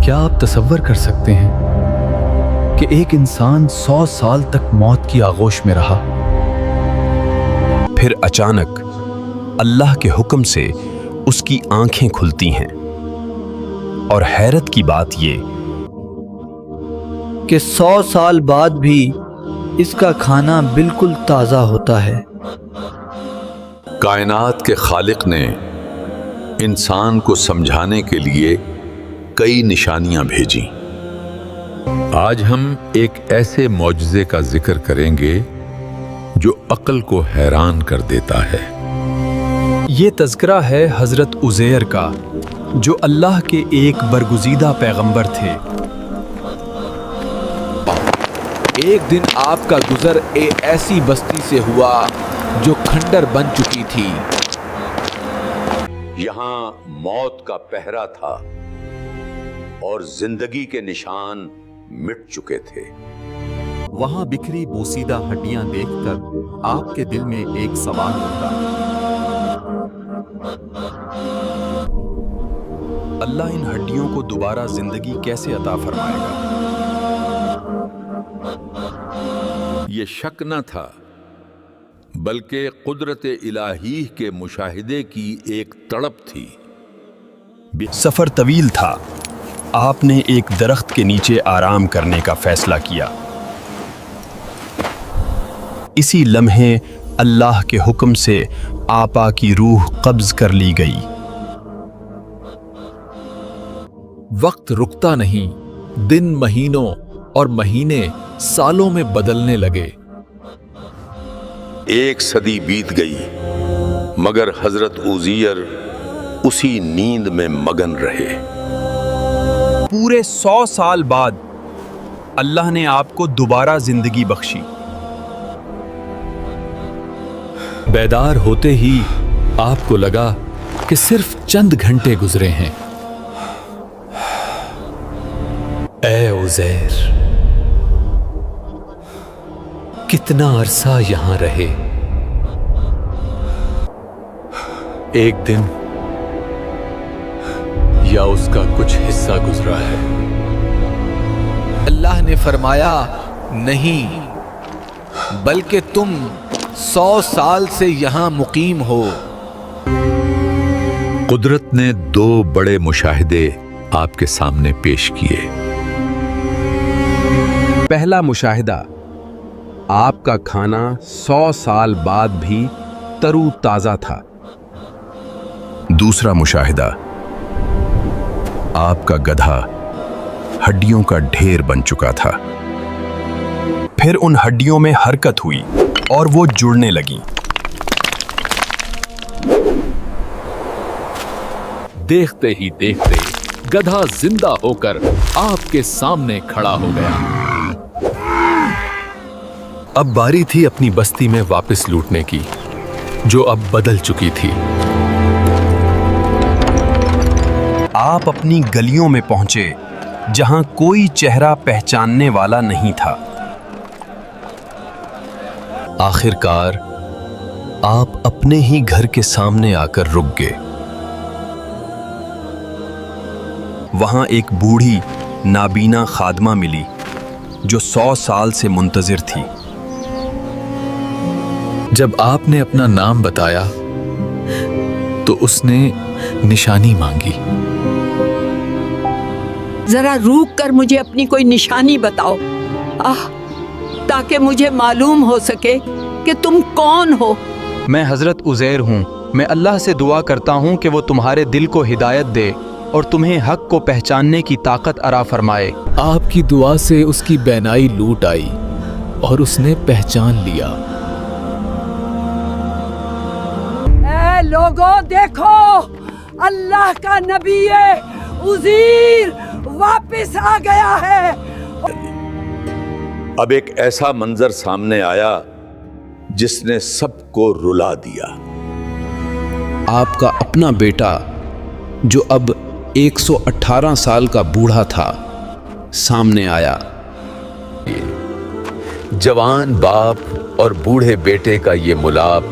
کیا آپ تصور کر سکتے ہیں کہ ایک انسان 100 سال تک موت کی آغوش میں رہا؟ پھر اچانک اللہ کے حکم سے اس کی آنکھیں کھلتی ہیں، اور حیرت کی بات یہ کہ 100 سال بعد بھی اس کا کھانا بالکل تازہ ہوتا ہے۔ کائنات کے خالق نے انسان کو سمجھانے کے لیے کئی نشانیاں بھیجیں۔ آج ہم ایک ایسے معجزے کا ذکر کریں گے جو عقل کو حیران کر دیتا ہے۔ یہ تذکرہ ہے حضرت عزیر کا، جو اللہ کے ایک برگزیدہ پیغمبر تھے۔ ایک دن آپ کا گزر ایک ایسی بستی سے ہوا جو کھنڈر بن چکی تھی۔ یہاں موت کا پہرا تھا اور زندگی کے نشان مٹ چکے تھے۔ وہاں بکھری بوسیدہ ہڈیاں دیکھ کر آپ کے دل میں ایک سوال اٹھا، اللہ ان ہڈیوں کو دوبارہ زندگی کیسے عطا فرمائے گا؟ یہ شک نہ تھا بلکہ قدرت الہی کے مشاہدے کی ایک تڑپ تھی۔ سفر طویل تھا۔ آپ نے ایک درخت کے نیچے آرام کرنے کا فیصلہ کیا۔ اسی لمحے اللہ کے حکم سے آپا کی روح قبض کر لی گئی۔ وقت رکتا نہیں، دن مہینوں اور مہینے سالوں میں بدلنے لگے۔ 1 صدی بیت گئی مگر حضرت عزیر اسی نیند میں مگن رہے۔ پورے 100 سال بعد اللہ نے آپ کو دوبارہ زندگی بخشی۔ بیدار ہوتے ہی آپ کو لگا کہ صرف چند گھنٹے گزرے ہیں۔ اے عزیر، کتنا عرصہ یہاں رہے؟ ایک دن یا اس کا کچھ حصہ گزرا ہے؟ اللہ نے فرمایا، نہیں، بلکہ تم 100 سال سے یہاں مقیم ہو۔ قدرت نے 2 بڑے مشاہدے آپ کے سامنے پیش کیے۔ پہلا مشاہدہ، آپ کا کھانا 100 سال بعد بھی ترو تازہ تھا۔ دوسرا مشاہدہ، آپ کا گدھا ہڈیوں کا ڈھیر بن چکا تھا۔ پھر ان ہڈیوں میں حرکت ہوئی اور وہ جڑنے لگیں۔ دیکھتے ہی دیکھتے گدھا زندہ ہو کر آپ کے سامنے کھڑا ہو گیا۔ اب باری تھی اپنی بستی میں واپس لوٹنے کی، جو اب بدل چکی تھی۔ آپ اپنی گلیوں میں پہنچے جہاں کوئی چہرہ پہچاننے والا نہیں تھا۔ آخر کار آپ اپنے ہی گھر کے سامنے آ کر رک گئے۔ وہاں ایک بوڑھی نابینا خادمہ ملی جو 100 سال سے منتظر تھی۔ جب آپ نے اپنا نام بتایا تو اس نے نشانی مانگی۔ ذرا روک کر مجھے اپنی کوئی نشانی بتاؤ، تاکہ مجھے معلوم ہو سکے کہ تم کون ہو۔ میں حضرت عزیر ہوں۔ میں اللہ سے دعا کرتا ہوں کہ وہ تمہارے دل کو ہدایت دے اور تمہیں حق کو پہچاننے کی طاقت عطا فرمائے۔ آپ کی دعا سے اس کی بینائی لوٹ آئی اور اس نے پہچان لیا۔ اے لوگوں، دیکھو، اللہ کا نبی عزیر واپس آ گیا ہے۔ اب ایک ایسا منظر سامنے آیا جس نے سب کو رلا دیا۔ آپ کا اپنا بیٹا جو اب 118 سال کا بوڑھا تھا سامنے آیا۔ جوان باپ اور بوڑھے بیٹے کا یہ ملاپ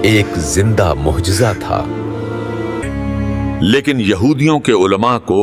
ایک زندہ معجزہ تھا۔ لیکن یہودیوں کے علماء کو